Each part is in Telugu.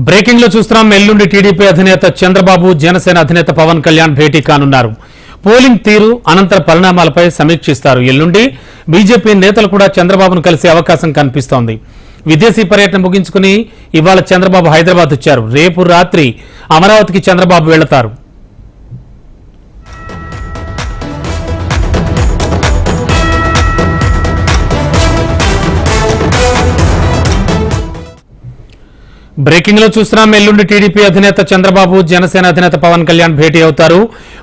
బ్రేకింగ్ లో చూస్తున్నాం. ఎల్లుండి టీడీపీ అధినేత చంద్రబాబు జనసేన అధినేత పవన్ కళ్యాణ్ భేటీ కానున్నారు. పోలింగ్ తీరు అనంతర పరిణామాలపై సమీక్షిస్తారు. ఎల్లుండి బీజేపీ నేతలు కూడా చంద్రబాబును కలిసే అవకాశం కనిపిస్తోంది. విదేశీ పర్యటన ముగించుకుని ఇవాళ చంద్రబాబు హైదరాబాద్ వచ్చారు. రేపు రాత్రి అమరావతికి చంద్రబాబు వెళతారు. బ్రేకింగ్ లో చూస్తున్నాం. ఎల్లుండి టీడీపీ అధినేత చంద్రబాబు జనసేన అధినేత పవన్ కళ్యాణ్ భేటీ అవుతారు.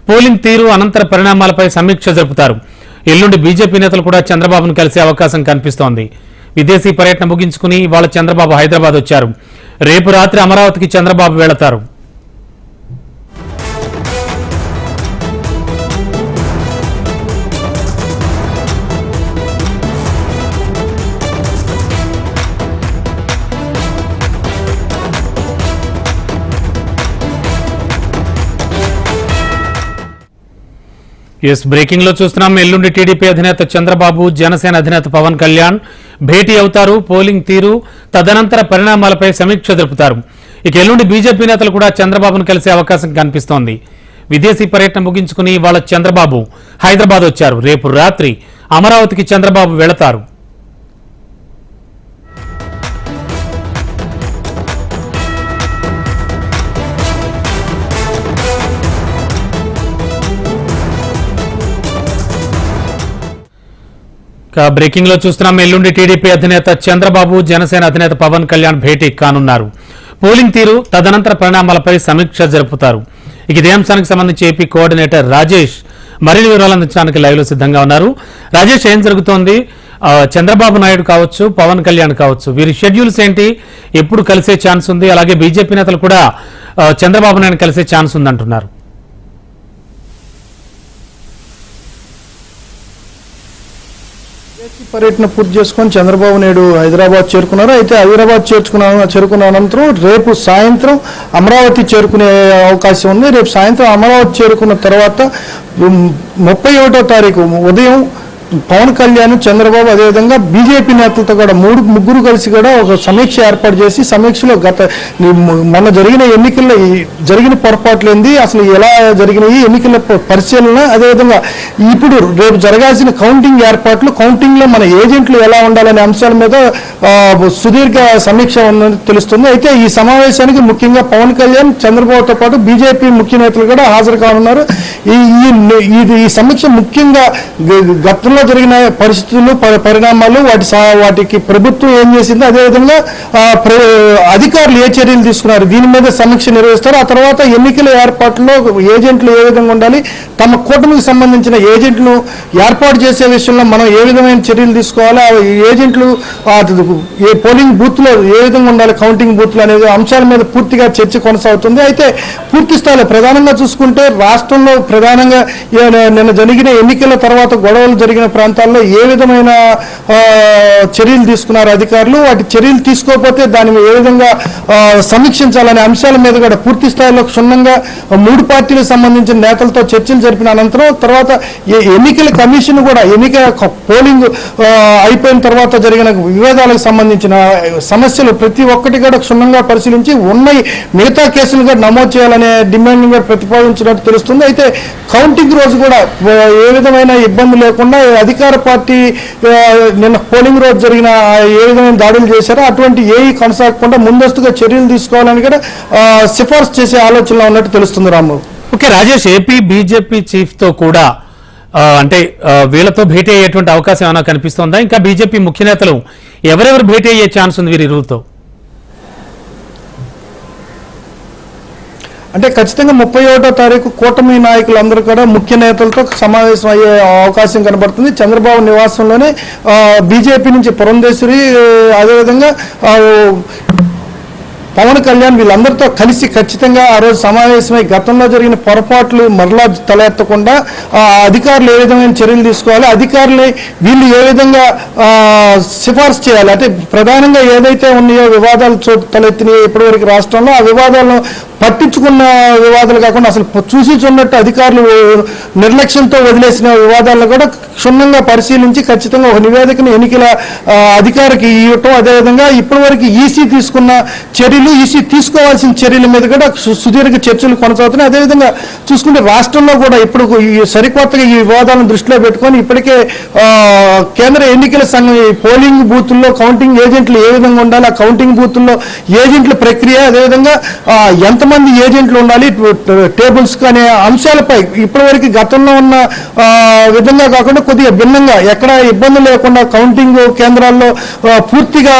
పోలింగ్ తీరు అనంతర పరిణామాలపై సమీక్ష జరుపుతారు. ఎల్లుండి బీజేపీ నేతలు కూడా చంద్రబాబును కలిసే అవకాశం కనిపిస్తోంది. విదేశీ పర్యటన ముగించుకుని ఇవాళ చంద్రబాబు హైదరాబాద్ వచ్చారు. రేపు రాత్రి అమరావతికి చంద్రబాబు వెళతారు. బ్రేకింగ్ లో చూస్తున్నాం. ఎల్లుండి టీడీపీ అధినేత చంద్రబాబు జనసేన అధినేత పవన్ కళ్యాణ్ భేటీ అవుతారు. పోలింగ్ తీరు తదనంతర పరిణామాలపై సమీక్ష జరుపుతారు. ఇక ఎల్లుండి బీజేపీ నేతలు కూడా చంద్రబాబును కలిసే అవకాశం కనిపిస్తోంది. విదేశీ పర్యటన ముగించుకుని ఇవాళ చంద్రబాబు హైదరాబాద్ వచ్చారు. రేపు రాత్రి అమరావతికి చంద్రబాబు వెళతారు. బ్రేకింగ్ లో చూస్తున్నాం. ఎల్లుండి టీడీపీ అధినేత చంద్రబాబు జనసేన అధినేత పవన్ కళ్యాణ్ భేటీ కానున్నారు. పోలింగ్ తీరు తదనంతర పరిణామాలపై సమీక్ష జరుపుతారు. ఇక ఇదే అంశానికి సంబంధించి ఏపీ కోఆర్డినేటర్ రాజేష్ మరిన్ని వివరాలు అందించడానికి లైవ్ లో సిద్ధంగా ఉన్నారు. రాజేష్, ఏం జరుగుతోంది? చంద్రబాబు నాయుడు కావచ్చు, పవన్ కళ్యాణ్ కావచ్చు, వీరి షెడ్యూల్స్ ఏంటి? ఎప్పుడు కలిసే ఛాన్స్ ఉంది? అలాగే బీజేపీ నేతలు కూడా చంద్రబాబు నాయుడు కలిసే ఛాన్స్ ఉందంటున్నారు. పర్యటన పూర్తి చేసుకొని చంద్రబాబు నాయుడు హైదరాబాద్ చేరుకున్నారు. అయితే హైదరాబాద్ చేరుకున్న అనంతరం రేపు సాయంత్రం అమరావతి చేరుకునే అవకాశం ఉంది. రేపు సాయంత్రం అమరావతి చేరుకున్న తర్వాత 31వ తారీఖు ఉదయం పవన్ కళ్యాణ్, చంద్రబాబు, అదేవిధంగా బీజేపీ నేతలతో కూడా ముగ్గురు కలిసి కూడా ఒక సమీక్ష ఏర్పాటు చేసి సమీక్షలో మొన్న జరిగిన ఎన్నికల్లో జరిగిన పొరపాట్లేంది, అసలు ఎలా జరిగినాయి, ఎన్నికల పరిశీలన, అదేవిధంగా ఇప్పుడు రేపు జరగాల్సిన కౌంటింగ్ ఏర్పాట్లు, కౌంటింగ్లో మన ఏజెంట్లు ఎలా ఉండాలనే అంశాల మీద సుదీర్ఘ సమీక్ష ఉందని తెలుస్తుంది. అయితే ఈ సమావేశానికి ముఖ్యంగా పవన్ కళ్యాణ్, చంద్రబాబుతో పాటు బీజేపీ ముఖ్య నేతలు కూడా హాజరు కానున్నారు. ఈ సమీక్ష ముఖ్యంగా గతంలో జరిగిన పరిస్థితులు, పరిణామాలు, వాటికి ప్రభుత్వం ఏం చేసింది, అదేవిధంగా అధికారులు ఏ చర్యలు తీసుకున్నారు, దీని మీద సమీక్ష నిర్వహిస్తారు. ఆ తర్వాత ఎన్నికల ఏర్పాట్లో ఏజెంట్లు ఏ విధంగా ఉండాలి, తమ కూటమికి సంబంధించిన ఏజెంట్లను ఏర్పాటు చేసే విషయంలో మనం ఏ విధమైన చర్యలు తీసుకోవాలి, ఏజెంట్లు పోలింగ్ బూత్లో ఏ విధంగా ఉండాలి, కౌంటింగ్ బూత్లు అనేది అంశాల మీద పూర్తిగా చర్చ కొనసాగుతుంది. అయితే పూర్తి స్థాయిలో ప్రధానంగా చూసుకుంటే రాష్ట్రంలో ప్రధానంగా నిన్న జరిగిన ఎన్నికల తర్వాత గొడవలు జరిగిన ప్రాంతాల్లో ఏ విధమైన చర్యలు తీసుకున్నారు అధికారులు, వాటి చర్యలు తీసుకోకపోతే దాని ఏ విధంగా సమీక్షించాలనే అంశాల మీద కూడా పూర్తి స్థాయిలో క్షుణ్ణంగా 3 పార్టీలకు సంబంధించిన నేతలతో చర్చలు జరిపిన అనంతరం తర్వాత ఎన్నికల కమిషన్ కూడా పోలింగ్ అయిపోయిన తర్వాత జరిగిన వివాదాలకు సంబంధించిన సమస్యలు ప్రతి ఒక్కటి కూడా క్షుణ్ణంగా పరిశీలించి ఉన్నాయి మిగతా కేసులు కూడా నమోదు చేయాలనే డిమాండ్ కూడా ప్రతిపాదించినట్టు తెలుస్తుంది. అయితే కౌంటింగ్ రోజు కూడా ఏ విధమైన ఇబ్బంది లేకుండా అధికార పార్టీ నిన్న పోలింగ్ రోజు జరిగిన ఏ విధమైన దాడులు చేశారో అటువంటి ఏవి కొనసాగకుండా ముందస్తుగా చర్యలు తీసుకోవాలని కూడా సిఫార్సు చేసే ఆలోచనలో ఉన్నట్టు తెలుస్తుంది. Ramu, okay Rajesh, AP BJP chief తో కూడా అంటే వీళ్ళతో భేటీ అయ్యేటువంటి అవకాశం ఏమైనా కనిపిస్తోందా? ఇంకా బీజేపీ ముఖ్య నేతలు ఎవరెవరు భేటీ అయ్యే ఛాన్స్ ఉంది వీరిరువుతో? అంటే ఖచ్చితంగా 31వ తారీఖు కూటమి నాయకులందరూ కూడా ముఖ్య నేతలతో సమావేశం అయ్యే అవకాశం కనబడుతుంది. చంద్రబాబు నివాసంలోనే బీజేపీ నుంచి పురంధేశ్వరి, అదేవిధంగా పవన్ కళ్యాణ్ వీళ్ళందరితో కలిసి ఖచ్చితంగా ఆ రోజు సమావేశమై గతంలో జరిగిన పొరపాట్లు మరలా తలెత్తకుండా అధికారులు ఏ విధమైన చర్యలు తీసుకోవాలి, అధికారులు వీళ్ళు ఏ విధంగా సిఫార్సు చేయాలి, అంటే ప్రధానంగా ఏదైతే ఉన్నాయో వివాదాలు తలెత్తినాయో ఇప్పటివరకు రాష్ట్రంలో ఆ వివాదాలను పట్టించుకున్న వివాదాలు కాకుండా అసలు చూసి చూడనట్టు అధికారులు నిర్లక్ష్యంతో వదిలేసిన వివాదాలను కూడా క్షుణ్ణంగా పరిశీలించి ఖచ్చితంగా ఒక నివేదికను ఎన్నికల అధికారికి ఇవ్వటం, అదేవిధంగా ఇప్పటివరకు ఈసీ తీసుకున్న చర్యలు చర్యలు ఈసీ తీసుకోవాల్సిన చర్యల మీద కూడా సుదీర్ఘ చర్చలు కొనసాగుతున్నాయి. అదేవిధంగా చూసుకుంటే రాష్ట్రంలో కూడా ఇప్పుడు ఈ సరికొత్తగా ఈ వివాదాలను దృష్టిలో పెట్టుకొని ఇప్పటికే కేంద్ర ఎన్నికల సంఘం ఈ పోలింగ్ బూతుల్లో కౌంటింగ్ ఏజెంట్లు ఏ విధంగా ఉండాలి, ఆ కౌంటింగ్ బూతుల్లో ఏజెంట్ల ప్రక్రియ, అదేవిధంగా ఎంతమంది ఏజెంట్లు ఉండాలి, టేబుల్స్ అనే అంశాలపై ఇప్పటివరకు గతంలో ఉన్న విధంగా కాకుండా కొద్దిగా భిన్నంగా ఎక్కడ ఇబ్బంది లేకుండా కౌంటింగ్ కేంద్రాల్లో పూర్తిగా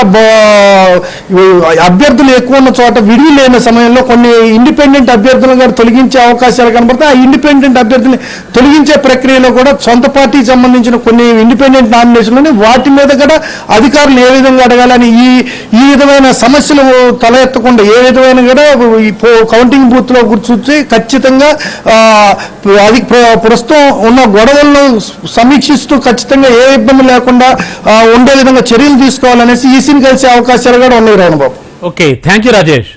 అభ్యర్థులు ఎక్కువ ఉన్న చోట విడివి లేని సమయంలో కొన్ని ఇండిపెండెంట్ అభ్యర్థులను కూడా తొలగించే అవకాశాలు కనబడతాయి. ఆ ఇండిపెండెంట్ అభ్యర్థుల్ని తొలగించే ప్రక్రియలో కూడా సొంత పార్టీకి సంబంధించిన కొన్ని ఇండిపెండెంట్ నామినేషన్లు వాటి మీద కూడా అధికారులు ఏ విధంగా అడగాలని ఈ విధమైన సమస్యలు తల ఎత్తకుండా ఏ విధమైన కూడా ఈ కౌంటింగ్ బూత్ లో కూర్చొచ్చి ఖచ్చితంగా అది ప్రస్తుతం ఉన్న గొడవలను సమీక్షిస్తూ ఖచ్చితంగా ఏ ఇబ్బంది లేకుండా ఉండే విధంగా చర్యలు తీసుకోవాలనేసి ఈసీని కలిసే అవకాశాలు కూడా ఉన్నాయి Ravanababu. Okay, thank you Rajesh.